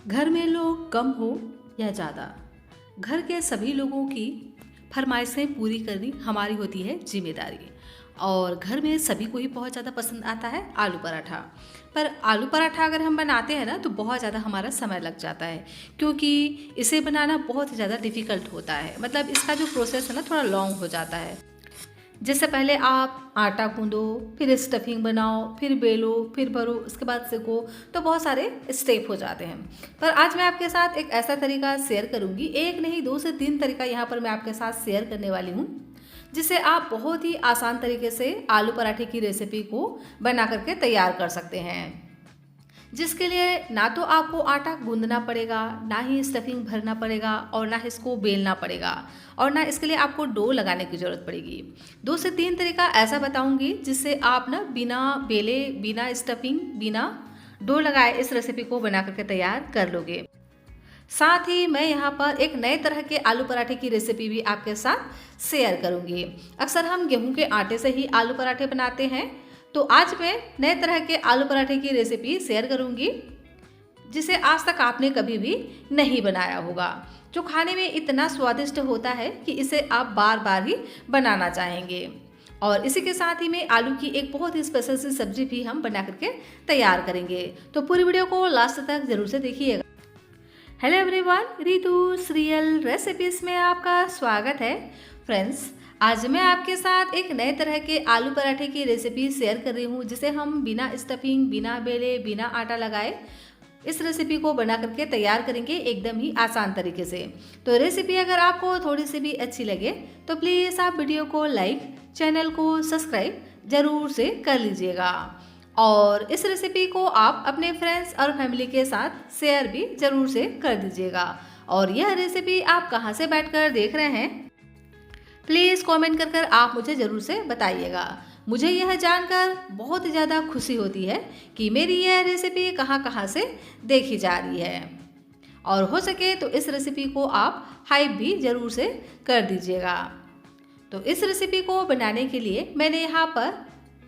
घर में लोग कम हो या ज़्यादा, घर के सभी लोगों की फरमाइशें पूरी करनी हमारी होती है जिम्मेदारी। और घर में सभी को ही बहुत ज़्यादा पसंद आता है आलू पराठा। पर आलू पराठा अगर हम बनाते हैं ना तो बहुत ज़्यादा हमारा समय लग जाता है, क्योंकि इसे बनाना बहुत ही ज़्यादा डिफ़िकल्ट होता है। मतलब इसका जो प्रोसेस है ना थोड़ा लॉन्ग हो जाता है। जैसे पहले आप आटा गूंदो, फिर स्टफिंग बनाओ, फिर बेलो, फिर भरो, उसके बाद सेको, तो बहुत सारे स्टेप हो जाते हैं। पर आज मैं आपके साथ एक ऐसा तरीका शेयर करूंगी, एक नहीं 2 से 3 तरीका यहाँ पर मैं आपके साथ शेयर करने वाली हूँ, जिससे आप बहुत ही आसान तरीके से आलू पराठे की रेसिपी को बना करके तैयार कर सकते हैं। जिसके लिए ना तो आपको आटा गूंदना पड़ेगा, ना ही स्टफिंग भरना पड़ेगा, और ना इसको बेलना पड़ेगा, और ना इसके लिए आपको डो लगाने की ज़रूरत पड़ेगी। 2 से 3 तरीका ऐसा बताऊंगी जिससे आप ना बिना बेले, बिना स्टफिंग, बिना डो लगाए इस रेसिपी को बना करके तैयार कर लोगे। साथ ही मैं यहाँ पर एक नए तरह के आलू पराठे की रेसिपी भी आपके साथ शेयर करूँगी। अक्सर हम गेहूं के आटे से ही आलू पराठे बनाते हैं, तो आज मैं नए तरह के आलू पराठे की रेसिपी शेयर करूँगी जिसे आज तक आपने कभी भी नहीं बनाया होगा, जो खाने में इतना स्वादिष्ट होता है कि इसे आप बार बार ही बनाना चाहेंगे। और इसी के साथ ही में आलू की एक बहुत ही स्पेशल सी सब्जी भी हम बना करके तैयार करेंगे। तो पूरी वीडियो को लास्ट तक जरूर से देखिएगा। Hello everyone, Ritu serial recipes में आपका स्वागत है। फ्रेंड्स, आज मैं आपके साथ एक नए तरह के आलू पराठे की रेसिपी शेयर कर रही हूँ, जिसे हम बिना स्टफिंग, बिना बेले, बिना आटा लगाए इस रेसिपी को बना करके तैयार करेंगे एकदम ही आसान तरीके से। तो रेसिपी अगर आपको थोड़ी सी भी अच्छी लगे तो प्लीज़ आप वीडियो को लाइक, चैनल को सब्सक्राइब ज़रूर से कर लीजिएगा, और इस रेसिपी को आप अपने फ्रेंड्स और फैमिली के साथ शेयर भी ज़रूर से कर दीजिएगा। और यह रेसिपी आप कहाँ से बैठकर देख रहे हैं, प्लीज़ कमेंट कर आप मुझे ज़रूर से बताइएगा। मुझे यह जानकर बहुत ज़्यादा खुशी होती है कि मेरी यह रेसिपी कहाँ कहाँ से देखी जा रही है। और हो सके तो इस रेसिपी को आप हाइप भी ज़रूर से कर दीजिएगा। तो इस रेसिपी को बनाने के लिए मैंने यहाँ पर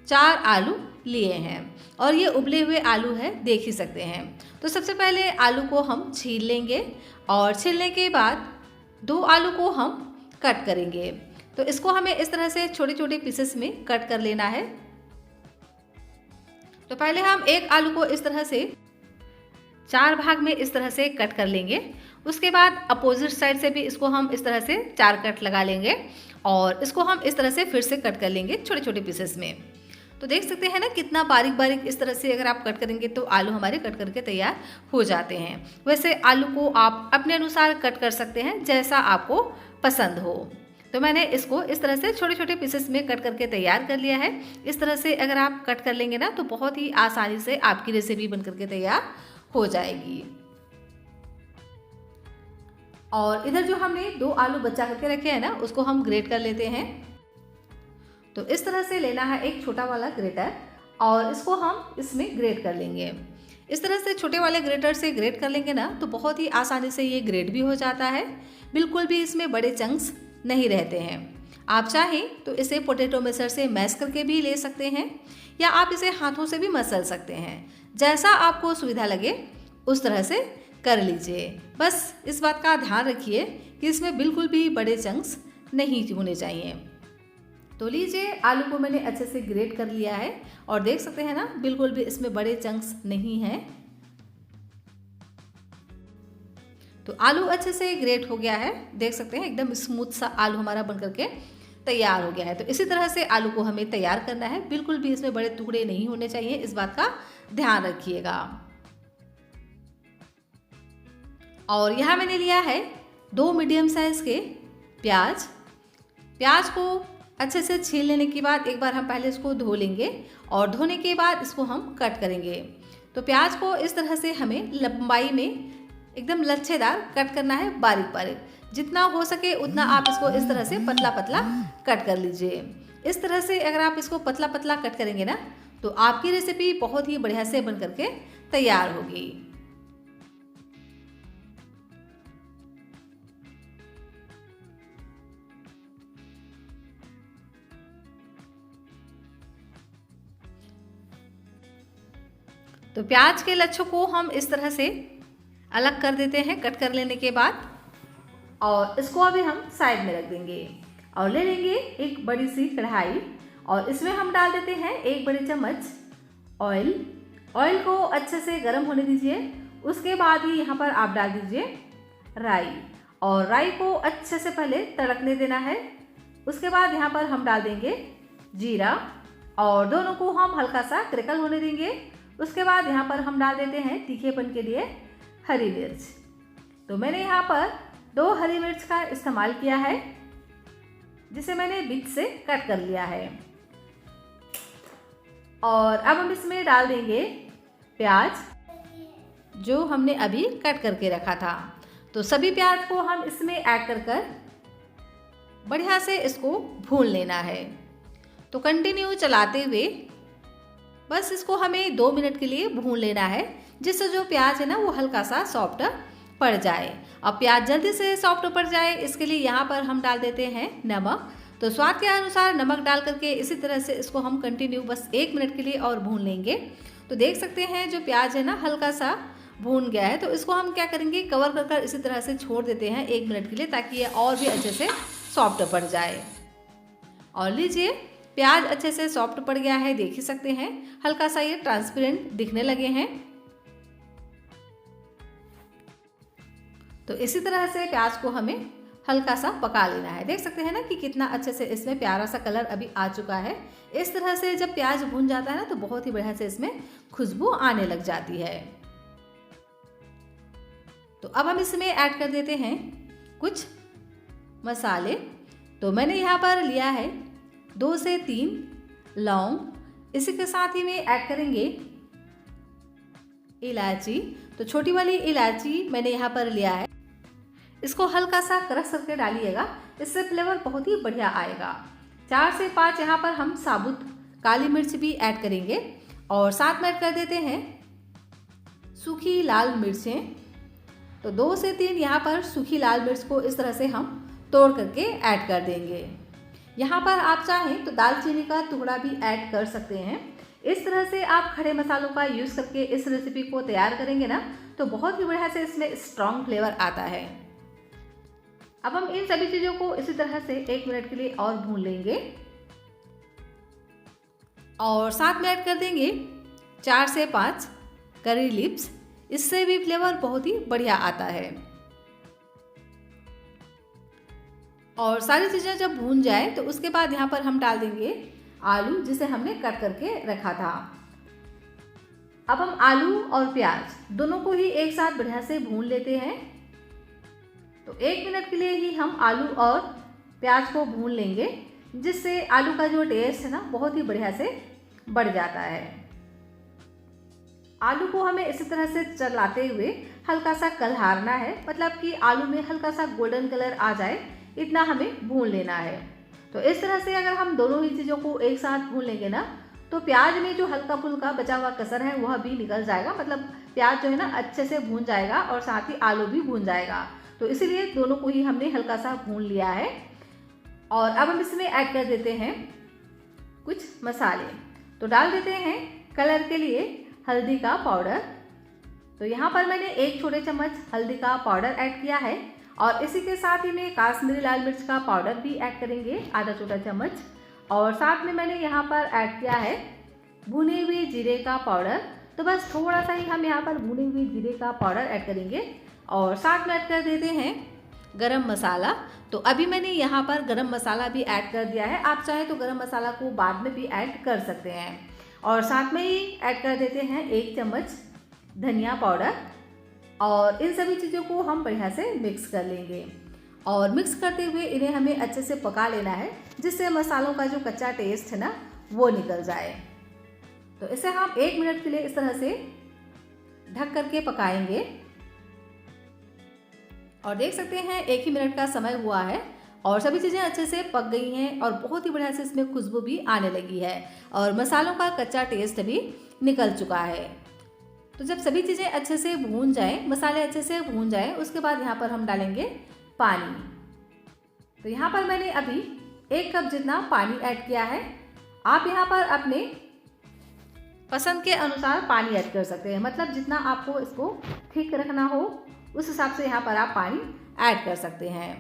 4 आलू लिए हैं, और ये उबले हुए आलू हैं, देख ही सकते हैं। तो सबसे पहले आलू को हम छील लेंगे, और छीलने के बाद 2 आलू को हम कट करेंगे। तो इसको हमें इस तरह से छोटे छोटे पीसेस में कट कर लेना है। तो पहले हम एक आलू को इस तरह से 4 भाग में इस तरह से कट कर लेंगे। उसके बाद अपोजिट साइड से भी इसको हम इस तरह से 4 कट लगा लेंगे, और इसको हम इस तरह से फिर से कट कर लेंगे छोटे छोटे पीसेस में। तो देख सकते हैं ना कितना बारीक बारीक इस तरह से अगर आप कट करेंगे तो आलू हमारे कट करके तैयार हो जाते हैं। वैसे आलू को आप अपने अनुसार कट कर सकते हैं, जैसा आपको पसंद हो। तो मैंने इसको इस तरह से छोटे छोटे पीसेस में कट करके तैयार कर लिया है। इस तरह से अगर आप कट कर लेंगे ना तो बहुत ही आसानी से आपकी रेसिपी बन करके तैयार हो जाएगी। और इधर जो हमने 2 आलू बचा करके रखे हैं ना, उसको हम ग्रेट कर लेते हैं। तो इस तरह से लेना है एक छोटा वाला ग्रेटर, और इसको हम इसमें ग्रेट कर लेंगे। इस तरह से छोटे वाले ग्रेटर से ग्रेट कर लेंगे ना तो बहुत ही आसानी से ये ग्रेट भी हो जाता है। बिल्कुल भी इसमें बड़े चंक्स नहीं रहते हैं। आप चाहें तो इसे पोटैटो मैशर से मैश करके भी ले सकते हैं, या आप इसे हाथों से भी मसल सकते हैं। जैसा आपको सुविधा लगे उस तरह से कर लीजिए। बस इस बात का ध्यान रखिए कि इसमें बिल्कुल भी बड़े चंक्स नहीं होने चाहिए। तो लीजिए, आलू को मैंने अच्छे से ग्रेट कर लिया है, और देख सकते हैं ना बिल्कुल भी इसमें बड़े चंक्स नहीं हैं। तो आलू अच्छे से ग्रेट हो गया है, देख सकते हैं एकदम स्मूथ सा आलू हमारा बन करके तैयार हो गया है। तो इसी तरह से आलू को हमें तैयार करना है, बिल्कुल भी इसमें बड़े टुकड़े नहीं होने चाहिए, इस बात का ध्यान रखिएगा। और यहाँ मैंने लिया है 2 मीडियम साइज के प्याज। प्याज को अच्छे से छील लेने के बाद एक बार हम पहले इसको धो लेंगे, और धोने के बाद इसको हम कट करेंगे। तो प्याज को इस तरह से हमें लंबाई में एकदम लच्छेदार कट करना है, बारीक बारीक। जितना हो सके उतना आप इसको इस तरह से पतला पतला कट कर लीजिए। इस तरह से अगर आप इसको पतला पतला कट करेंगे ना तो आपकी रेसिपी बहुत ही बढ़िया से बन करके तैयार होगी। तो प्याज के लच्छों को हम इस तरह से अलग कर देते हैं कट कर लेने के बाद। और इसको अभी हम साइड में रख देंगे और ले लेंगे एक बड़ी सी कढ़ाई और इसमें हम डाल देते हैं 1 बड़ी चम्मच ऑयल। ऑयल को अच्छे से गर्म होने दीजिए। उसके बाद ही यहाँ पर आप डाल दीजिए राई और राई को अच्छे से पहले तड़कने देना है। उसके बाद यहाँ पर हम डाल देंगे जीरा और दोनों को हम हल्का सा क्रैकल होने देंगे। उसके बाद यहाँ पर हम डाल देते हैं तीखेपन के लिए हरी मिर्च। तो मैंने यहाँ पर 2 हरी मिर्च का इस्तेमाल किया है जिसे मैंने बीच से कट कर लिया है। और अब हम इसमें डाल देंगे प्याज जो हमने अभी कट करके रखा था। तो सभी प्याज को हम इसमें ऐड कर बढ़िया से इसको भून लेना है। तो कंटिन्यू चलाते हुए बस इसको हमें 2 मिनट के लिए भून लेना है जिससे जो प्याज है ना वो हल्का सा सॉफ्ट पड़ जाए। अब प्याज जल्दी से सॉफ्ट पड़ जाए इसके लिए यहाँ पर हम डाल देते हैं नमक। तो स्वाद के अनुसार नमक डाल करके इसी तरह से इसको हम कंटिन्यू बस 1 मिनट के लिए और भून लेंगे। तो देख सकते हैं जो प्याज है ना हल्का सा भून गया है। तो इसको हम क्या करेंगे कवर कर इसी तरह से छोड़ देते हैं 1 मिनट के लिए ताकि ये और भी अच्छे से सॉफ्ट पड़ जाए। और लीजिए प्याज अच्छे से सॉफ्ट पड़ गया है, देख ही सकते हैं हल्का सा ये ट्रांसपेरेंट दिखने लगे हैं। तो इसी तरह से प्याज को हमें हल्का सा पका लेना है। देख सकते हैं ना कि कितना अच्छे से इसमें प्यारा सा कलर अभी आ चुका है। इस तरह से जब प्याज भून जाता है ना तो बहुत ही बढ़िया से इसमें खुशबू आने लग जाती है। तो अब हम इसमें ऐड कर देते हैं कुछ मसाले। तो मैंने यहाँ पर लिया है 2 से 3 लौंग। इसी के साथ ही में ऐड करेंगे इलायची। तो छोटी वाली इलायची मैंने यहाँ पर लिया है। इसको हल्का सा क्रश करके डालिएगा, इससे फ्लेवर बहुत ही बढ़िया आएगा। 4 से 5 यहाँ पर हम साबुत काली मिर्च भी ऐड करेंगे और साथ में ऐड कर देते हैं सूखी लाल मिर्चें। तो 2 से 3 यहाँ पर सूखी लाल मिर्च को इस तरह से हम तोड़ करके ऐड कर देंगे। यहाँ पर आप चाहें तो दालचीनी का टुकड़ा भी ऐड कर सकते हैं। इस तरह से आप खड़े मसालों का यूज़ करके इस रेसिपी को तैयार करेंगे ना तो बहुत ही बढ़िया से इसमें स्ट्रॉन्ग फ्लेवर आता है। अब हम इन सभी चीज़ों को इसी तरह से 1 मिनट के लिए और भून लेंगे और साथ में ऐड कर देंगे 4 से 5 करी लीव्स। इससे भी फ्लेवर बहुत ही बढ़िया आता है। और सारी चीज़ें जब भून जाए तो उसके बाद यहाँ पर हम डाल देंगे आलू जिसे हमने कट करके रखा था। अब हम आलू और प्याज दोनों को ही एक साथ बढ़िया से भून लेते हैं। तो 1 मिनट के लिए ही हम आलू और प्याज को भून लेंगे जिससे आलू का जो टेस्ट है ना बहुत ही बढ़िया से बढ़ जाता है। आलू को हमें इसी तरह से चलाते हुए हल्का सा कलहारना है, मतलब कि आलू में हल्का सा गोल्डन कलर आ जाए इतना हमें भून लेना है। तो इस तरह से अगर हम दोनों ही चीज़ों को एक साथ भून लेंगे ना तो प्याज में जो हल्का फुल्का बचा हुआ कसर है वह भी निकल जाएगा, मतलब प्याज जो है ना अच्छे से भून जाएगा और साथ ही आलू भी भून जाएगा। तो इसीलिए दोनों को ही हमने हल्का सा भून लिया है। और अब हम इसमें ऐड कर देते हैं कुछ मसाले। तो डाल देते हैं कलर के लिए हल्दी का पाउडर। तो यहाँ पर मैंने 1 छोटे चम्मच हल्दी का पाउडर ऐड किया है और इसी के साथ ही में काश्मीरी लाल मिर्च का पाउडर भी ऐड करेंगे आधा छोटा चम्मच। और साथ में मैंने यहाँ पर ऐड किया है भुने हुए जीरे का पाउडर। तो बस थोड़ा सा ही हम यहाँ पर भुने हुए जीरे का पाउडर ऐड करेंगे और साथ में ऐड कर देते हैं गरम मसाला। तो अभी मैंने यहाँ पर गरम मसाला भी ऐड कर दिया है, आप चाहे तो गरम मसाला को बाद में भी ऐड कर सकते हैं। और साथ में ही ऐड कर देते हैं 1 चम्मच धनिया पाउडर और इन सभी चीज़ों को हम बढ़िया से मिक्स कर लेंगे। और मिक्स करते हुए इन्हें हमें अच्छे से पका लेना है जिससे मसालों का जो कच्चा टेस्ट है ना वो निकल जाए। तो इसे हम 1 मिनट के लिए इस तरह से ढक करके पकाएंगे और देख सकते हैं 1 ही मिनट का समय हुआ है और सभी चीज़ें अच्छे से पक गई हैं और बहुत ही बढ़िया से इसमें खुशबू भी आने लगी है और मसालों का कच्चा टेस्ट भी निकल चुका है। तो जब सभी चीज़ें अच्छे से भून जाएं, मसाले अच्छे से भून जाएं, उसके बाद यहाँ पर हम डालेंगे पानी। तो यहाँ पर मैंने अभी 1 कप जितना पानी ऐड किया है। आप यहाँ पर अपने पसंद के अनुसार पानी ऐड कर सकते हैं, मतलब जितना आपको इसको ठीक रखना हो उस हिसाब से यहाँ पर आप पानी ऐड कर सकते हैं।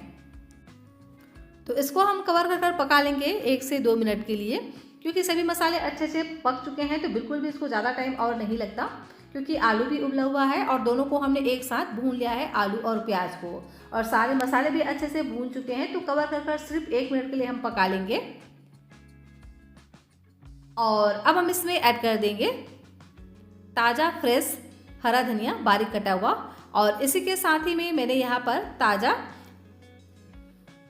तो इसको हम कवर कर पका लेंगे 1 से 2 मिनट के लिए, क्योंकि सभी मसाले अच्छे से पक चुके हैं तो बिल्कुल भी इसको ज़्यादा टाइम और नहीं लगता, क्योंकि आलू भी उबला हुआ है और दोनों को हमने एक साथ भून लिया है, आलू और प्याज को, और सारे मसाले भी अच्छे से भून चुके हैं। तो कवर कर सिर्फ 1 मिनट के लिए हम पका लेंगे। और अब हम इसमें ऐड कर देंगे ताज़ा फ्रेश हरा धनिया बारीक कटा हुआ, और इसी के साथ ही में मैंने यहाँ पर ताज़ा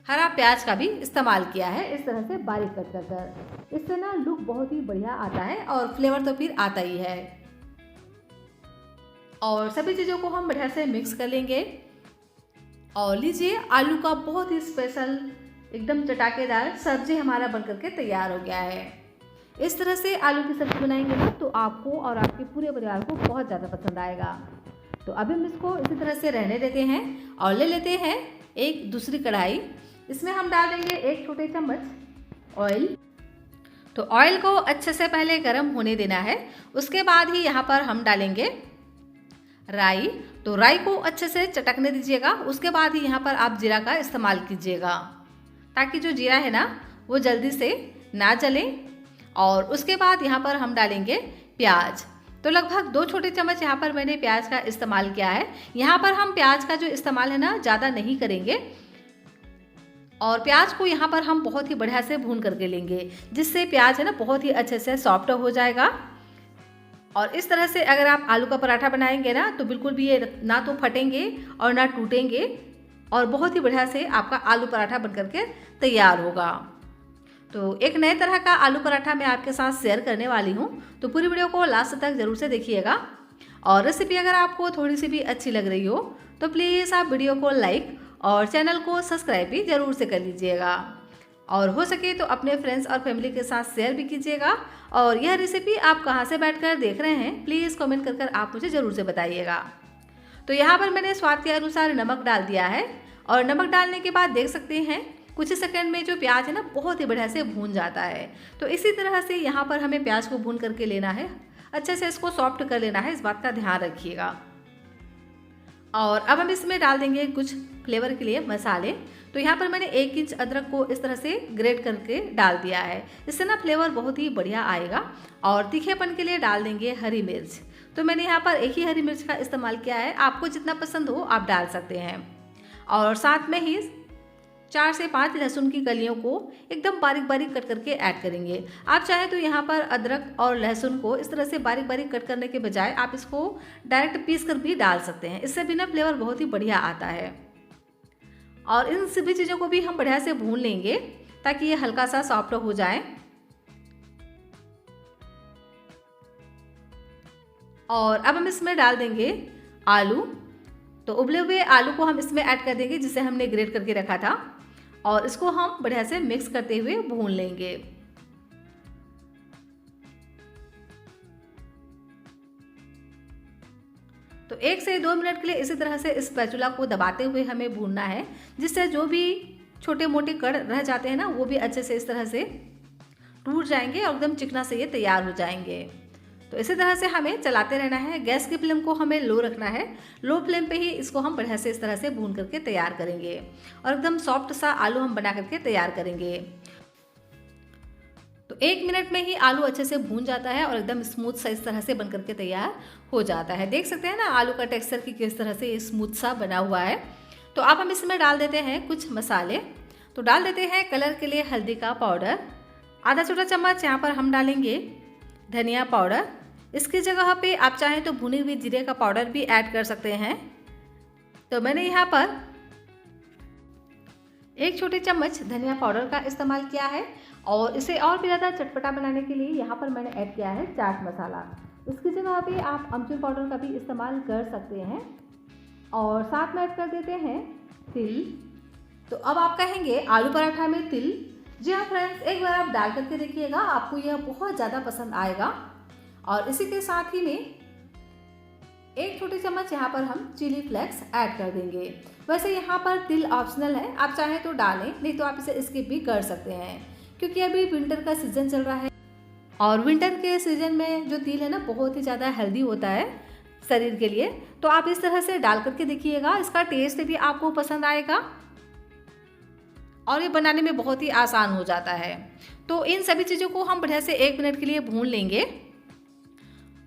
हरा प्याज का भी इस्तेमाल किया है, इस तरह से बारीक कट कर। इससे ना लुक बहुत ही बढ़िया आता है और फ्लेवर तो फिर आता ही है। और सभी चीज़ों को हम बढ़िया से मिक्स कर लेंगे। और लीजिए, आलू का बहुत ही स्पेशल एकदम चटाकेदार सब्जी हमारा बनकर के तैयार हो गया है। इस तरह से आलू की सब्जी बनाएंगे ना तो आपको और आपके पूरे परिवार को बहुत ज़्यादा पसंद आएगा। तो अभी हम इसको इसी तरह से रहने देते हैं और ले लेते हैं एक दूसरी कढ़ाई। इसमें हम डाल देंगे 1 छोटे चम्मच ऑयल। तो ऑयल को अच्छे से पहले गर्म होने देना है, उसके बाद ही यहाँ पर हम डालेंगे राई। तो राई को अच्छे से चटकने दीजिएगा, उसके बाद ही यहाँ पर आप जीरा का इस्तेमाल कीजिएगा, ताकि जो जीरा है ना वो जल्दी से ना जले। और उसके बाद यहाँ पर हम डालेंगे प्याज। तो लगभग 2 छोटे चम्मच यहाँ पर मैंने प्याज का इस्तेमाल किया है। यहाँ पर हम प्याज का जो इस्तेमाल है ना ज़्यादा नहीं करेंगे, और प्याज को यहाँ पर हम बहुत ही बढ़िया से भून करके लेंगे, जिससे प्याज है ना बहुत ही अच्छे से सॉफ्ट हो जाएगा। और इस तरह से अगर आप आलू का पराठा बनाएंगे ना तो बिल्कुल भी ये ना तो फटेंगे और ना टूटेंगे, और बहुत ही बढ़िया से आपका आलू पराठा बन करके तैयार होगा। तो एक नए तरह का आलू पराठा मैं आपके साथ शेयर करने वाली हूँ, तो पूरी वीडियो को लास्ट तक ज़रूर से देखिएगा। और रेसिपी अगर आपको थोड़ी सी भी अच्छी लग रही हो तो प्लीज़ आप वीडियो को लाइक और चैनल को सब्सक्राइब भी ज़रूर से कर लीजिएगा, और हो सके तो अपने फ्रेंड्स और फैमिली के साथ शेयर भी कीजिएगा। और यह रेसिपी आप कहाँ से बैठकर देख रहे हैं प्लीज़ कमेंट कर आप मुझे ज़रूर से बताइएगा। तो यहाँ पर मैंने स्वाद के अनुसार नमक डाल दिया है, और नमक डालने के बाद देख सकते हैं कुछ ही सेकंड में जो प्याज है ना बहुत ही बढ़िया से भून जाता है। तो इसी तरह से यहाँ पर हमें प्याज को भून करके लेना है, अच्छे से इसको सॉफ्ट कर लेना है, इस बात का ध्यान रखिएगा। और अब हम इसमें डाल देंगे कुछ फ्लेवर के लिए मसाले। तो यहाँ पर मैंने 1 इंच अदरक को इस तरह से ग्रेट करके डाल दिया है, इससे ना फ्लेवर बहुत ही बढ़िया आएगा। और तीखेपन के लिए डाल देंगे हरी मिर्च। तो मैंने यहाँ पर एक ही हरी मिर्च का इस्तेमाल किया है, आपको जितना पसंद हो आप डाल सकते हैं। और साथ में ही 4 से 5 लहसुन की कलियों को एकदम बारीक बारीक कट करके ऐड करेंगे। आप चाहे तो यहाँ पर अदरक और लहसुन को इस तरह से बारीक बारीक कट करने के बजाय आप इसको डायरेक्ट पीस कर भी डाल सकते हैं, इससे भी ना फ्लेवर बहुत ही बढ़िया आता है। और इन सभी चीज़ों को भी हम बढ़िया से भून लेंगे ताकि ये हल्का सा सॉफ्ट हो जाए। और अब हम इसमें डाल देंगे आलू। तो उबले हुए आलू को हम इसमें ऐड कर देंगे जिसे हमने ग्रेट करके रखा था, और इसको हम बढ़िया से मिक्स करते हुए भून लेंगे। तो 1 से 2 मिनट के लिए इसी तरह से इस स्पैचुला को दबाते हुए हमें भूनना है, जिससे जो भी छोटे मोटे कण रह जाते हैं ना वो भी अच्छे से इस तरह से टूट जाएंगे और एकदम चिकना से ये तैयार हो जाएंगे। तो इसी तरह से हमें चलाते रहना है। गैस की फ्लेम को हमें लो रखना है, लो फ्लेम पे ही इसको हम बढ़िया से इस तरह से भून करके तैयार करेंगे, और एकदम सॉफ्ट सा आलू हम बना करके तैयार करेंगे। तो 1 मिनट में ही आलू अच्छे से भून जाता है और एकदम स्मूथ सा इस तरह से बन करके तैयार हो जाता है। देख सकते हैं ना आलू का टेक्सचर की किस तरह से स्मूथ सा बना हुआ है। तो अब हम इसमें डाल देते हैं कुछ मसाले। तो डाल देते हैं कलर के लिए हल्दी का पाउडर, आधा छोटा चम्मच यहाँ पर हम डालेंगे धनिया पाउडर। इसकी जगह पे आप चाहें तो भुनी हुई जीरे का पाउडर भी ऐड कर सकते हैं। तो मैंने यहाँ पर 1 छोटी चम्मच धनिया पाउडर का इस्तेमाल किया है, और इसे और भी ज़्यादा चटपटा बनाने के लिए यहाँ पर मैंने ऐड किया है चाट मसाला। इसकी जगह पे आप अमचूर पाउडर का भी इस्तेमाल कर सकते हैं। और साथ में ऐड कर देते हैं तिल। तो अब आप कहेंगे आलू पराठा में तिल? जी हाँ फ्रेंड्स, एक बार आप डाल करके देखिएगा, आपको यह बहुत ज़्यादा पसंद आएगा। और इसी के साथ ही में 1 छोटी चम्मच यहाँ पर हम चिली फ्लेक्स ऐड कर देंगे। वैसे यहाँ पर तिल ऑप्शनल है, आप चाहें तो डालें, नहीं तो आप इसे स्किप भी कर सकते हैं, क्योंकि अभी विंटर का सीजन चल रहा है और विंटर के सीज़न में जो तिल है ना बहुत ही ज़्यादा हेल्दी होता है शरीर के लिए। तो आप इस तरह से डाल करके देखिएगा, इसका टेस्ट भी आपको पसंद आएगा और ये बनाने में बहुत ही आसान हो जाता है। तो इन सभी चीज़ों को हम बढ़िया से 1 मिनट के लिए भून लेंगे।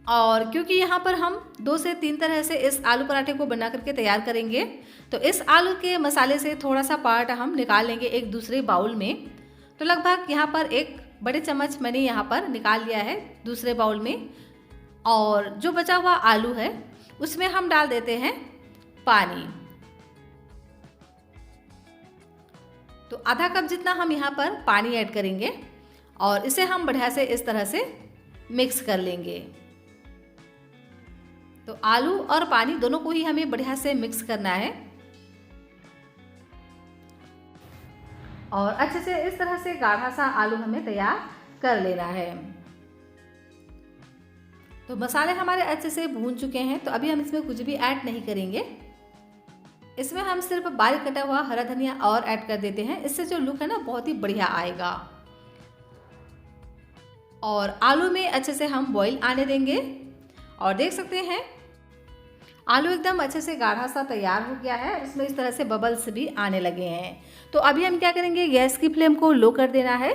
और क्योंकि यहाँ पर हम 2 से 3 तरह से इस आलू पराठे को बना करके तैयार करेंगे, तो इस आलू के मसाले से थोड़ा सा पार्ट हम निकाल लेंगे एक दूसरे बाउल में। तो लगभग यहाँ पर 1 बड़े चम्मच मैंने यहाँ पर निकाल लिया है दूसरे बाउल में। और जो बचा हुआ आलू है उसमें हम डाल देते हैं पानी। तो आधा कप जितना हम यहाँ पर पानी ऐड करेंगे और इसे हम बढ़िया से इस तरह से मिक्स कर लेंगे। तो आलू और पानी दोनों को ही हमें बढ़िया से मिक्स करना है और अच्छे से इस तरह से गाढ़ा सा आलू हमें तैयार कर लेना है। तो मसाले हमारे अच्छे से भून चुके हैं, तो अभी हम इसमें कुछ भी ऐड नहीं करेंगे। इसमें हम सिर्फ बारीक कटा हुआ हरा धनिया और ऐड कर देते हैं, इससे जो लुक है ना बहुत ही बढ़िया आएगा। और आलू में अच्छे से हम बॉईल आने देंगे और देख सकते हैं आलू एकदम अच्छे से गाढ़ा सा तैयार हो गया है, इसमें इस तरह से बबल्स भी आने लगे हैं। तो अभी हम क्या करेंगे, गैस की फ्लेम को लो कर देना है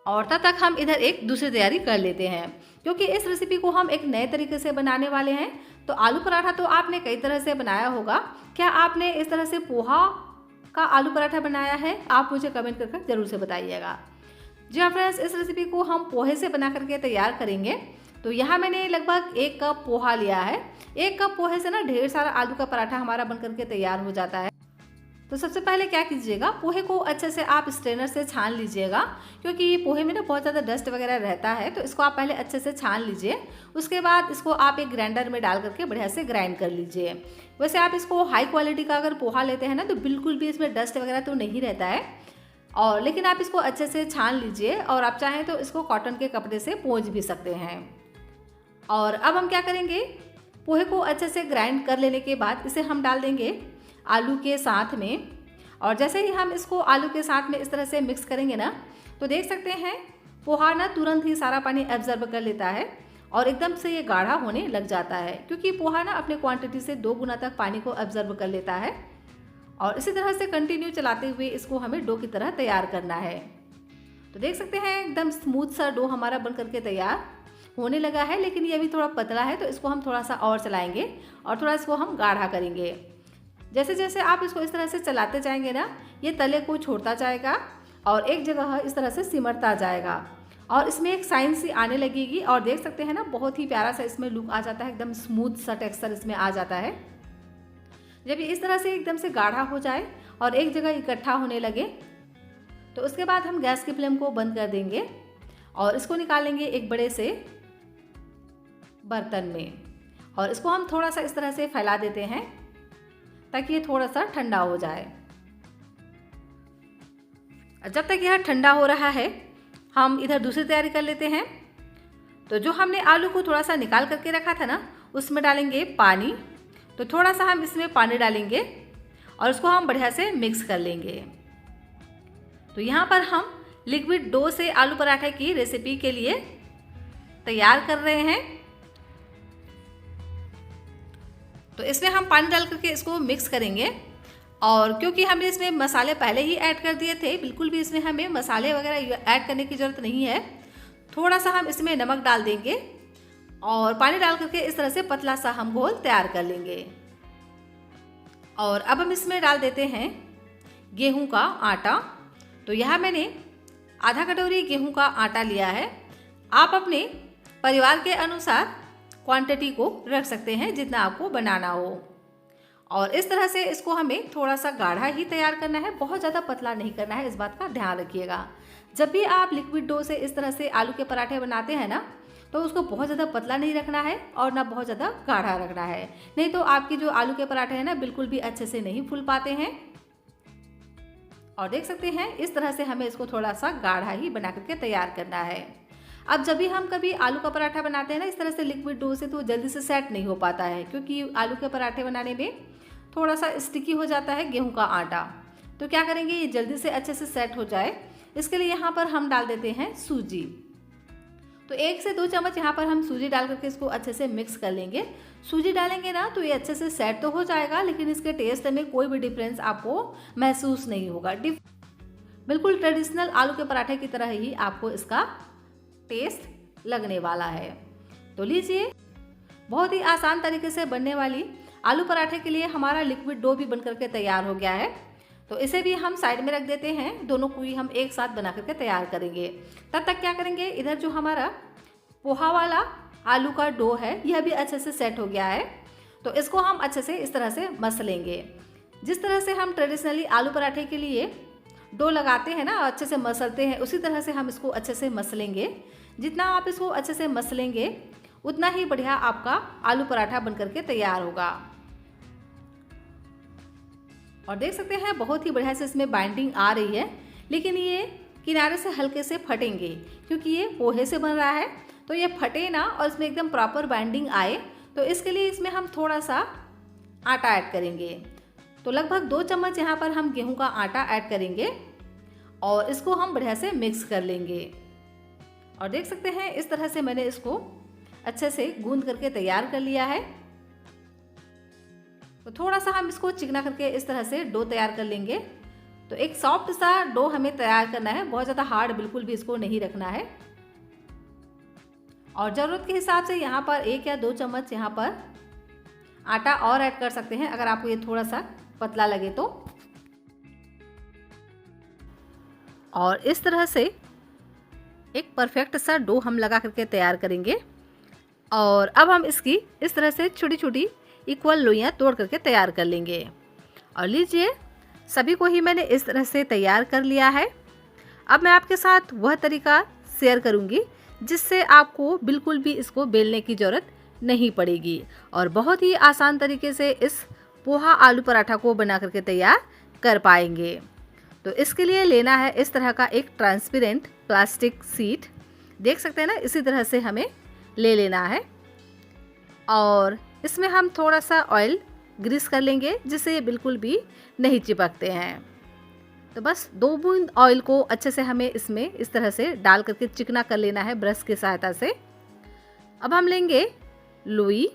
और तब तक हम इधर एक दूसरी तैयारी कर लेते हैं, क्योंकि इस रेसिपी को हम एक नए तरीके से बनाने वाले हैं। तो आलू पराठा तो आपने कई तरह से बनाया होगा, क्या आपने इस तरह से पोहा का आलू पराठा बनाया है? आप मुझे कमेंट करके जरूर से बताइएगा। जी हाँ फ्रेंड्स, इस रेसिपी को हम पोहे से बना करके तैयार करेंगे। तो यहाँ मैंने लगभग 1 कप पोहा लिया है। 1 कप पोहे से ना ढेर सारा आलू का पराठा हमारा बन करके तैयार हो जाता है। तो सबसे पहले क्या कीजिएगा, पोहे को अच्छे से आप स्ट्रेनर से छान लीजिएगा, क्योंकि पोहे में ना बहुत ज़्यादा डस्ट वगैरह रहता है। तो इसको आप पहले अच्छे से छान लीजिए, उसके बाद इसको आप एक ग्राइंडर में डाल करके बढ़िया से ग्राइंड कर लीजिए। वैसे आप इसको हाई क्वालिटी का अगर पोहा लेते हैं ना तो बिल्कुल भी इसमें डस्ट वगैरह तो नहीं रहता है, और लेकिन आप इसको अच्छे से छान लीजिए और आप चाहें तो इसको कॉटन के कपड़े से पोंछ भी सकते हैं। और अब हम क्या करेंगे, पोहे को अच्छे से ग्राइंड कर लेने के बाद इसे हम डाल देंगे आलू के साथ में। और जैसे ही हम इसको आलू के साथ में इस तरह से मिक्स करेंगे ना, तो देख सकते हैं पोहा ना तुरंत ही सारा पानी एब्जॉर्ब कर लेता है और एकदम से ये गाढ़ा होने लग जाता है, क्योंकि पोहा ना अपने क्वांटिटी से 2 गुना तक पानी को एब्जॉर्ब कर लेता है। और इसी तरह से कंटिन्यू चलाते हुए इसको हमें डो की तरह तैयार करना है। तो देख सकते हैं एकदम स्मूथ सा डो हमारा बन करके तैयार होने लगा है, लेकिन ये अभी थोड़ा पतला है, तो इसको हम थोड़ा सा और चलाएंगे और थोड़ा इसको हम गाढ़ा करेंगे। जैसे जैसे आप इसको इस तरह से चलाते जाएंगे ना, ये तले को छोड़ता जाएगा और एक जगह इस तरह से सिमटता जाएगा और इसमें एक शाइन सी आने लगेगी। और देख सकते हैं ना बहुत ही प्यारा सा इसमें लुक आ जाता है, एकदम स्मूथ सा टेक्सचर इसमें आ जाता है। जब ये इस तरह से एकदम से गाढ़ा हो जाए और एक जगह इकट्ठा होने लगे, तो उसके बाद हम गैस की फ्लेम को बंद कर देंगे और इसको निकालेंगे एक बड़े से बर्तन में और इसको हम थोड़ा सा इस तरह से फैला देते हैं ताकि ये थोड़ा सा ठंडा हो जाए। जब तक यह ठंडा हो रहा है हम इधर दूसरी तैयारी कर लेते हैं। तो जो हमने आलू को थोड़ा सा निकाल करके रखा था ना, उसमें डालेंगे पानी। तो थोड़ा सा हम इसमें पानी डालेंगे और उसको हम बढ़िया से मिक्स कर लेंगे। तो यहाँ पर हम लिक्विड डो से आलू पराठे की रेसिपी के लिए तैयार कर रहे हैं। तो इसमें हम पानी डाल करके इसको मिक्स करेंगे और क्योंकि हमने इसमें मसाले पहले ही ऐड कर दिए थे, बिल्कुल भी इसमें हमें मसाले वगैरह ऐड करने की ज़रूरत नहीं है। थोड़ा सा हम इसमें नमक डाल देंगे और पानी डाल करके इस तरह से पतला सा हम घोल तैयार कर लेंगे। और अब हम इसमें डाल देते हैं गेहूं का आटा। तो यहाँ मैंने आधा कटोरी गेहूं का आटा लिया है। आप अपने परिवार के अनुसार क्वांटिटी को रख सकते हैं जितना आपको बनाना हो। और इस तरह से इसको हमें थोड़ा सा गाढ़ा ही तैयार करना है, बहुत ज़्यादा पतला नहीं करना है, इस बात का ध्यान रखिएगा। जब भी आप लिक्विड डो से इस तरह से आलू के पराठे बनाते हैं ना, तो उसको बहुत ज़्यादा पतला नहीं रखना है और ना बहुत ज़्यादा गाढ़ा रखना है, नहीं तो आपके जो आलू के पराठे हैं ना बिल्कुल भी अच्छे से नहीं फूल पाते हैं। और देख सकते हैं इस तरह से हमें इसको थोड़ा सा गाढ़ा ही बना करके तैयार करना है। अब जब भी हम कभी आलू का पराठा बनाते हैं ना इस तरह से लिक्विड डो से, तो जल्दी से सेट नहीं हो पाता है, क्योंकि आलू के पराठे बनाने में थोड़ा सा स्टिकी हो जाता है गेहूं का आटा। तो क्या करेंगे, ये जल्दी से अच्छे से सेट हो जाए इसके लिए यहाँ पर हम डाल देते हैं सूजी। तो 1 से 2 चम्मच यहाँ पर हम सूजी डाल करके इसको अच्छे से मिक्स कर लेंगे। सूजी डालेंगे ना तो ये अच्छे से सेट तो हो जाएगा, लेकिन इसके टेस्ट में कोई भी डिफरेंस आपको महसूस नहीं होगा। बिल्कुल ट्रेडिशनल आलू के पराठे की तरह ही आपको इसका टेस्ट लगने वाला है। तो लीजिए, बहुत ही आसान तरीके से बनने वाली आलू पराठे के लिए हमारा लिक्विड डो भी बन करके तैयार हो गया है। तो इसे भी हम साइड में रख देते हैं, दोनों को ही हम एक साथ बना करके तैयार करेंगे। तब तक क्या करेंगे, इधर जो हमारा पोहा वाला आलू का डो है यह भी अच्छे से सेट हो गया है। तो इसको हम अच्छे से इस तरह से मस लेंगे। जिस तरह से हम ट्रेडिशनली आलू पराठे के लिए डो लगाते हैं ना, अच्छे से मसलते हैं, उसी तरह से हम इसको अच्छे से मस लेंगे। जितना आप इसको अच्छे से मस लेंगे उतना ही बढ़िया आपका आलू पराठा बन करके तैयार होगा। और देख सकते हैं बहुत ही बढ़िया से इसमें बाइंडिंग आ रही है, लेकिन ये किनारे से हल्के से फटेंगे क्योंकि ये पोहे से बन रहा है। तो ये फटे ना और इसमें एकदम प्रॉपर बाइंडिंग आए, तो इसके लिए इसमें हम थोड़ा सा आटा ऐड करेंगे। तो लगभग 2 चम्मच यहाँ पर हम गेहूं का आटा ऐड करेंगे और इसको हम बढ़िया से मिक्स कर लेंगे। और देख सकते हैं इस तरह से मैंने इसको अच्छे से गूंद करके तैयार कर लिया है। तो थोड़ा सा हम इसको चिकना करके इस तरह से डो तैयार कर लेंगे। तो एक सॉफ्ट सा डो हमें तैयार करना है, बहुत ज़्यादा हार्ड बिल्कुल भी इसको नहीं रखना है। और ज़रूरत के हिसाब से यहाँ पर 1 या 2 चम्मच यहाँ पर आटा और ऐड कर सकते हैं अगर आपको ये थोड़ा सा पतला लगे तो। और इस तरह से एक परफेक्ट सा डो हम लगा करके तैयार करेंगे। और अब हम इसकी इस तरह से छोटी छोटी इक्वल लोइयाँ तोड़ करके तैयार कर लेंगे। और लीजिए, सभी को ही मैंने इस तरह से तैयार कर लिया है। अब मैं आपके साथ वह तरीका शेयर करूंगी जिससे आपको बिल्कुल भी इसको बेलने की ज़रूरत नहीं पड़ेगी और बहुत ही आसान तरीके से इस पोहा आलू पराठा को बना करके तैयार कर पाएंगे। तो इसके लिए लेना है इस तरह का एक ट्रांसपेरेंट प्लास्टिक शीट, देख सकते हैं ना, इसी तरह से हमें ले लेना है। और इसमें हम थोड़ा सा ऑयल ग्रीस कर लेंगे जिससे ये बिल्कुल भी नहीं चिपकते हैं। तो बस 2 बूंद ऑयल को अच्छे से हमें इसमें इस तरह से डाल करके चिकना कर लेना है ब्रश की सहायता से। अब हम लेंगे लोई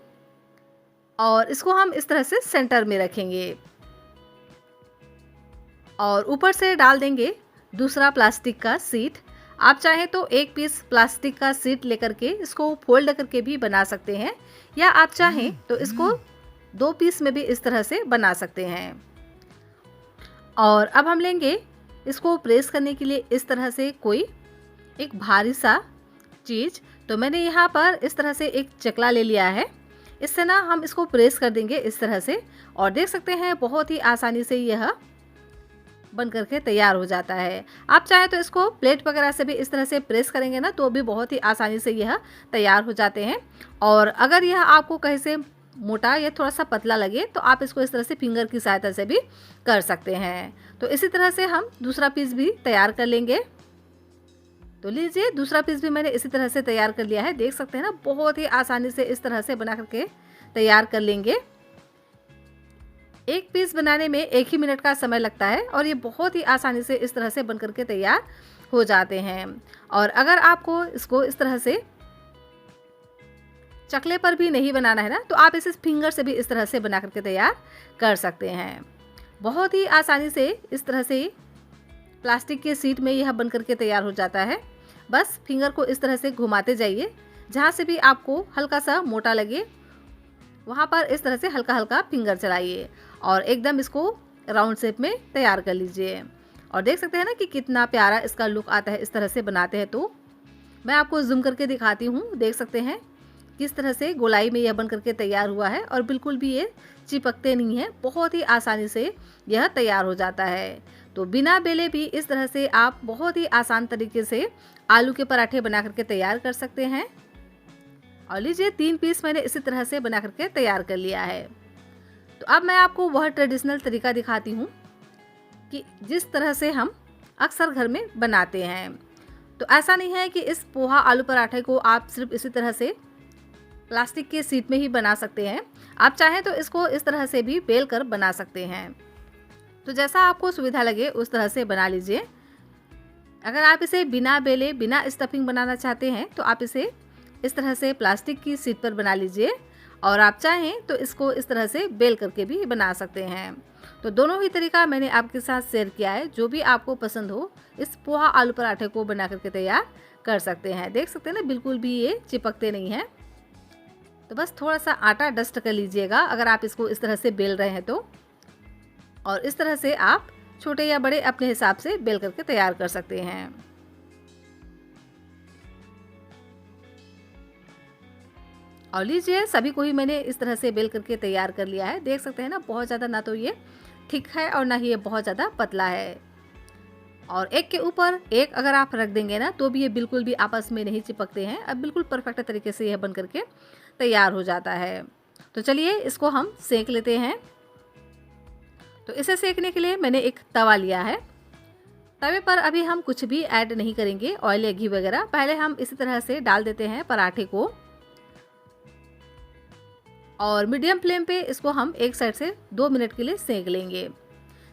और इसको हम इस तरह से सेंटर में रखेंगे और ऊपर से डाल देंगे दूसरा प्लास्टिक का शीट। आप चाहें तो 1 पीस प्लास्टिक का शीट लेकर के इसको फोल्ड करके भी बना सकते हैं, या आप चाहें तो इसको 2 पीस में भी इस तरह से बना सकते हैं। और अब हम लेंगे इसको प्रेस करने के लिए इस तरह से कोई एक भारी सा चीज़। तो मैंने यहाँ पर इस तरह से एक चकला ले लिया है, इससे ना हम इसको प्रेस कर देंगे इस तरह से। और देख सकते हैं बहुत ही आसानी से यह बन करके तैयार हो जाता है। आप चाहे तो इसको प्लेट वगैरह से भी इस तरह से प्रेस करेंगे ना तो भी बहुत ही आसानी से यह तैयार हो जाते हैं। और अगर यह आपको कहीं से मोटा या थोड़ा सा पतला लगे तो आप इसको इस तरह से फिंगर की सहायता से भी कर सकते हैं। तो इसी तरह से हम दूसरा पीस भी तैयार कर लेंगे। तो लीजिए, दूसरा पीस भी मैंने इसी तरह से तैयार कर लिया है, देख सकते हैं ना, बहुत ही आसानी से इस तरह से बना करके तैयार कर लेंगे। एक पीस बनाने में 1 ही मिनट का समय लगता है और ये बहुत ही आसानी से इस तरह से बन करके तैयार हो जाते हैं। और अगर आपको इसको इस तरह से चकले पर भी नहीं बनाना है ना, तो आप इसे फिंगर से भी इस तरह से बना करके तैयार कर सकते हैं। बहुत ही आसानी से इस तरह से प्लास्टिक के शीट में यह बन करके तैयार हो जाता है। बस फिंगर को इस तरह से घुमाते जाइए, जहाँ से भी आपको हल्का सा मोटा लगे वहाँ पर इस तरह से हल्का हल्का फिंगर चलाइए और एकदम इसको राउंड शेप में तैयार कर लीजिए। और देख सकते हैं ना कि कितना प्यारा इसका लुक आता है इस तरह से बनाते हैं। तो मैं आपको जूम करके दिखाती हूँ, देख सकते हैं किस तरह से गोलाई में यह बन करके तैयार हुआ है और बिल्कुल भी ये चिपकते नहीं है, बहुत ही आसानी से यह तैयार हो जाता है। तो बिना बेले भी इस तरह से आप बहुत ही आसान तरीके से आलू के पराठे बना करके तैयार कर सकते हैं। और लीजिए, 3 पीस मैंने इसी तरह से बना करके तैयार कर लिया है। तो अब मैं आपको वह ट्रेडिशनल तरीका दिखाती हूँ कि जिस तरह से हम अक्सर घर में बनाते हैं। तो ऐसा नहीं है कि इस पोहा आलू पराठे को आप सिर्फ इसी तरह से प्लास्टिक के शीट में ही बना सकते हैं, आप चाहें तो इसको इस तरह से भी बेल कर बना सकते हैं। तो जैसा आपको सुविधा लगे उस तरह से बना लीजिए। अगर आप इसे बिना बेले बिना स्टफिंग बनाना चाहते हैं तो आप इसे इस तरह से प्लास्टिक की शीट पर बना लीजिए, और आप चाहें तो इसको इस तरह से बेल करके भी बना सकते हैं। तो दोनों ही तरीका मैंने आपके साथ शेयर किया है। जो भी आपको पसंद हो इस पोहा आलू पराठे को बना करके तैयार कर सकते हैं। देख सकते हैं ना, बिल्कुल भी ये चिपकते नहीं हैं। तो बस थोड़ा सा आटा डस्ट कर लीजिएगा अगर आप इसको इस तरह से बेल रहे हैं तो, और इस तरह से आप छोटे या बड़े अपने हिसाब से बेल करके तैयार कर सकते हैं। और लीजिए, सभी को ही मैंने इस तरह से बेल करके तैयार कर लिया है। देख सकते हैं ना, बहुत ज़्यादा ना तो ये थिक है और ना ही ये बहुत ज़्यादा पतला है। और एक के ऊपर एक अगर आप रख देंगे ना तो भी ये बिल्कुल भी आपस में नहीं चिपकते हैं। अब बिल्कुल परफेक्ट तरीके से यह बन करके तैयार हो जाता है। तो चलिए इसको हम सेक लेते हैं। तो इसे सेकने के लिए मैंने एक तवा लिया है। तवे पर अभी हम कुछ भी ऐड नहीं करेंगे, ऑयल या घी वगैरह। पहले हम इसी तरह से डाल देते हैं पराठे को, और मीडियम फ्लेम पे इसको हम एक साइड से 2 मिनट के लिए सेक लेंगे।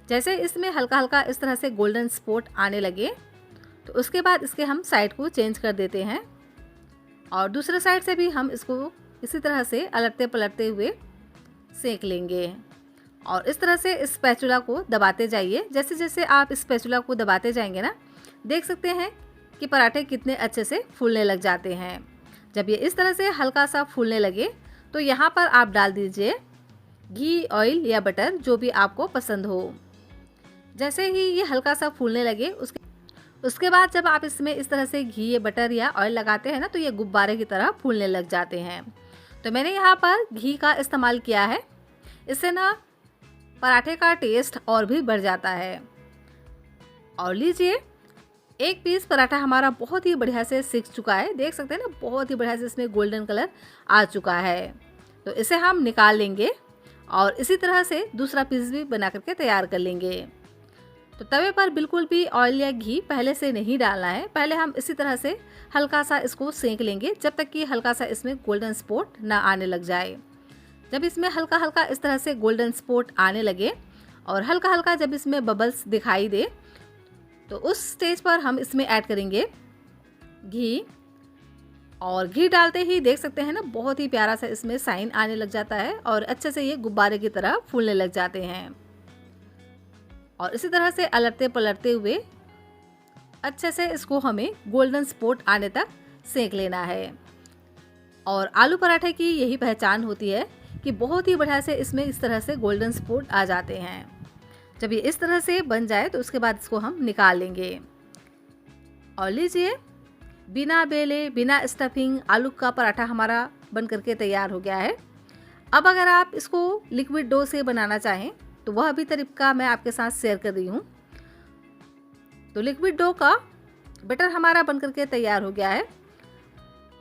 जैसे इसमें हल्का हल्का इस तरह से गोल्डन स्पॉट आने लगे तो उसके बाद इसके हम साइड को चेंज कर देते हैं, और दूसरे साइड से भी हम इसको इसी तरह से अलटते पलटते हुए सेक लेंगे। और इस तरह से इस स्पैचुला को दबाते जाइए। जैसे जैसे आप इस स्पैचुला को दबाते जाएंगे ना, देख सकते हैं कि पराठे कितने अच्छे से फूलने लग जाते हैं। जब ये इस तरह से हल्का सा फूलने लगे तो यहाँ पर आप डाल दीजिए घी, ऑयल या बटर, जो भी आपको पसंद हो। जैसे ही ये हल्का सा फूलने लगे उसके बाद जब आप इसमें इस तरह से घी या बटर या ऑयल लगाते हैं ना तो ये गुब्बारे की तरह फूलने लग जाते हैं। तो मैंने यहाँ पर घी का इस्तेमाल किया है। इससे ना पराठे का टेस्ट और भी बढ़ जाता है। और लीजिए, एक पीस पराठा हमारा बहुत ही बढ़िया से सिक चुका है। देख सकते हैं ना, बहुत ही बढ़िया से इसमें गोल्डन कलर आ चुका है। तो इसे हम निकाल लेंगे और इसी तरह से दूसरा पीस भी बना करके तैयार कर लेंगे। तो तवे पर बिल्कुल भी ऑयल या घी पहले से नहीं डालना है। पहले हम इसी तरह से हल्का सा इसको सेंक लेंगे जब तक कि हल्का सा इसमें गोल्डन स्पॉट ना आने लग जाए। जब इसमें हल्का हल्का इस तरह से गोल्डन स्पॉट आने लगे और हल्का हल्का जब इसमें बबल्स दिखाई दे तो उस स्टेज पर हम इसमें ऐड करेंगे घी। और घी डालते ही देख सकते हैं ना, बहुत ही प्यारा सा इसमें साइन आने लग जाता है और अच्छे से ये गुब्बारे की तरह फूलने लग जाते हैं। और इसी तरह से अलटते पलटते हुए अच्छे से इसको हमें गोल्डन स्पॉट आने तक सेक लेना है। और आलू पराठे की यही पहचान होती है कि बहुत ही बढ़िया से इसमें इस तरह से गोल्डन स्पॉट आ जाते हैं। जब ये इस तरह से बन जाए तो उसके बाद इसको हम निकाल लेंगे। और लीजिए, बिना बेले बिना स्टफिंग आलू का पराठा हमारा बन करके तैयार हो गया है। अब अगर आप इसको लिक्विड डो से बनाना चाहें तो वह भी तरीका मैं आपके साथ शेयर कर रही हूँ। तो लिक्विड डो का बैटर हमारा बन करके तैयार हो गया है।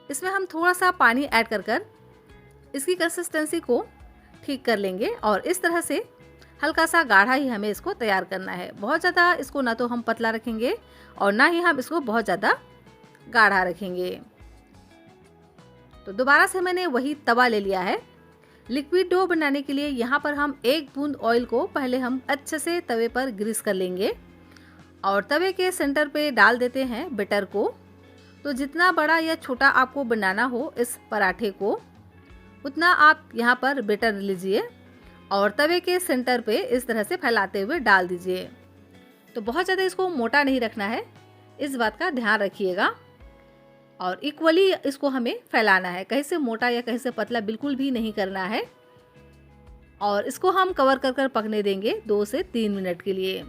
इसमें हम थोड़ा सा पानी ऐड कर इसकी कंसिस्टेंसी को ठीक कर लेंगे और इस तरह से हल्का सा गाढ़ा ही हमें इसको तैयार करना है। बहुत ज़्यादा इसको ना तो हम पतला रखेंगे और ना ही हम इसको बहुत ज़्यादा गाढ़ा रखेंगे। तो दोबारा से मैंने वही तवा ले लिया है। लिक्विड डो बनाने के लिए यहाँ पर हम 1 बूंद ऑयल को पहले हम अच्छे से तवे पर ग्रीस कर लेंगे और तवे के सेंटर पे डाल देते हैं बैटर को। तो जितना बड़ा या छोटा आपको बनाना हो इस पराठे को, उतना आप यहाँ पर बैटर लीजिए और तवे के सेंटर पे इस तरह से फैलाते हुए डाल दीजिए। तो बहुत ज़्यादा इसको मोटा नहीं रखना है, इस बात का ध्यान रखिएगा। और इक्वली इसको हमें फैलाना है, कहीं से मोटा या कहीं से पतला बिल्कुल भी नहीं करना है। और इसको हम कवर कर पकने देंगे 2 से 3 मिनट के लिए।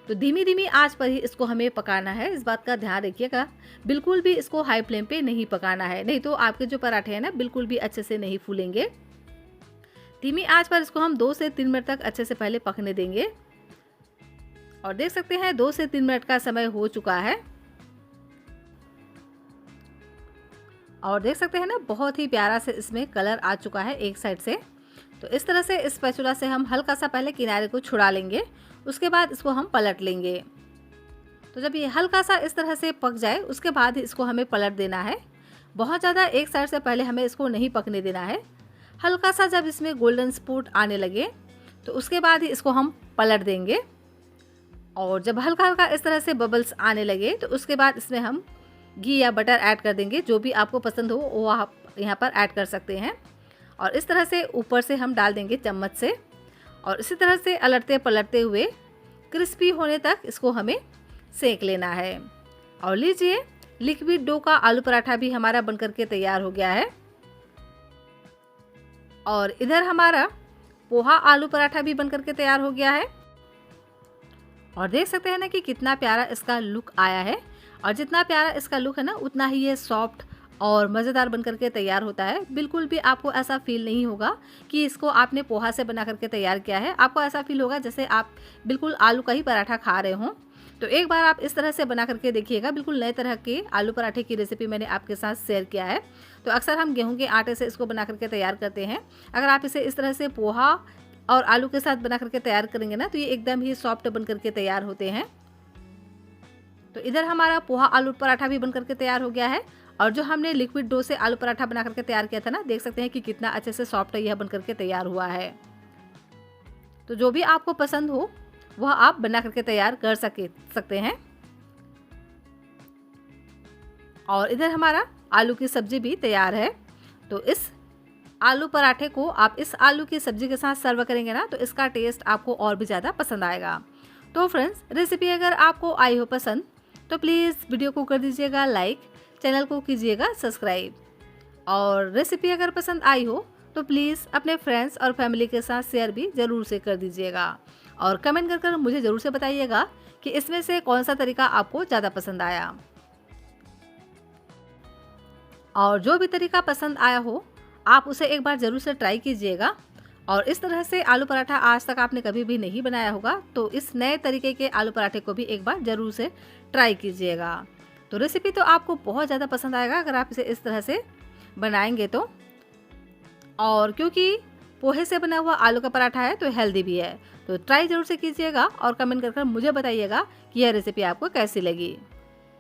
तो धीमी धीमी आंच पर ही इसको हमें पकाना है, इस बात का ध्यान रखिएगा। बिल्कुल भी इसको हाई फ्लेम पे नहीं पकाना है, नहीं तो आपके जो पराठे हैं ना बिल्कुल भी अच्छे से नहीं फूलेंगे। धीमी आंच पर इसको हम 2 से 3 मिनट तक अच्छे से पहले पकने देंगे। और देख सकते हैं 2 से 3 मिनट का समय हो चुका है। और देख सकते हैं ना, बहुत ही प्यारा से इसमें कलर आ चुका है एक साइड से। तो इस तरह से इस स्पैचुला से हम हल्का सा पहले किनारे को छुड़ा लेंगे, उसके बाद इसको हम पलट लेंगे। तो जब ये हल्का सा इस तरह से पक जाए उसके बाद ही इसको हमें पलट देना है। बहुत ज़्यादा एक साइड से पहले हमें इसको नहीं पकने देना है। हल्का सा जब इसमें गोल्डन स्पॉट आने लगे तो उसके बाद ही इसको हम पलट देंगे। और जब हल्का हल्का इस तरह से बबल्स आने लगे तो उसके बाद इसमें हम घी या बटर ऐड कर देंगे, जो भी आपको पसंद हो वो आप यहाँ पर ऐड कर सकते हैं। और इस तरह से ऊपर से हम डाल देंगे चम्मच से, और इसी तरह से अलटते पलटते हुए क्रिस्पी होने तक इसको हमें सेक लेना है। और लीजिए, लिक्विड डो का आलू पराठा भी हमारा बनकर के तैयार हो गया है। और इधर हमारा पोहा आलू पराठा भी बनकर के तैयार हो गया है। और देख सकते हैं ना कि कितना प्यारा इसका लुक आया है। और जितना प्यारा इसका लुक है ना, उतना ही ये सॉफ्ट और मज़ेदार बनकर के तैयार होता है। बिल्कुल भी आपको ऐसा फील नहीं होगा कि इसको आपने पोहा से बना करके तैयार किया है। आपको ऐसा फील होगा जैसे आप बिल्कुल आलू का ही पराठा खा रहे हों। तो एक बार आप इस तरह से बना करके देखिएगा। बिल्कुल नए तरह के आलू पराठे की रेसिपी मैंने आपके साथ शेयर किया है। तो अक्सर हम गेहूं के आटे से इसको बना करके तैयार करते हैं। अगर आप इसे इस तरह से पोहा और आलू के साथ बना करके तैयार करेंगे ना, तो ये एकदम ही सॉफ्ट बन करके तैयार होते हैं। तो इधर हमारा पोहा आलू पराठा भी बन करके तैयार हो गया है। और जो हमने लिक्विड डो से आलू पराठा बना करके तैयार किया था ना, देख सकते हैं कि कितना अच्छे से सॉफ्ट यह बन करके तैयार हुआ है। तो जो भी आपको पसंद हो वह आप बना करके तैयार कर सकते हैं। और इधर हमारा आलू की सब्जी भी तैयार है। तो इस आलू पराठे को आप इस आलू की सब्जी के साथ सर्व करेंगे ना, तो इसका टेस्ट आपको और भी ज़्यादा पसंद आएगा। तो फ्रेंड्स, रेसिपी अगर आपको आई हो पसंद तो प्लीज़ वीडियो को कर दीजिएगा लाइक, चैनल को कीजिएगा सब्सक्राइब। और रेसिपी अगर पसंद आई हो तो प्लीज़ अपने फ्रेंड्स और फैमिली के साथ शेयर भी ज़रूर से कर दीजिएगा। और कमेंट कर मुझे ज़रूर से बताइएगा कि इसमें से कौन सा तरीका आपको ज़्यादा पसंद आया। और जो भी तरीका पसंद आया हो आप उसे एक बार ज़रूर से ट्राई कीजिएगा। और इस तरह से आलू पराठा आज तक आपने कभी भी नहीं बनाया होगा, तो इस नए तरीके के आलू पराठे को भी एक बार ज़रूर से ट्राई कीजिएगा। तो रेसिपी तो आपको बहुत ज़्यादा पसंद आएगा अगर आप इसे इस तरह से बनाएंगे तो। और क्योंकि पोहे से बना हुआ आलू का पराठा है तो हेल्दी भी है। तो ट्राई ज़रूर से कीजिएगा और कमेंट कर मुझे बताइएगा कि यह रेसिपी आपको कैसी लगी।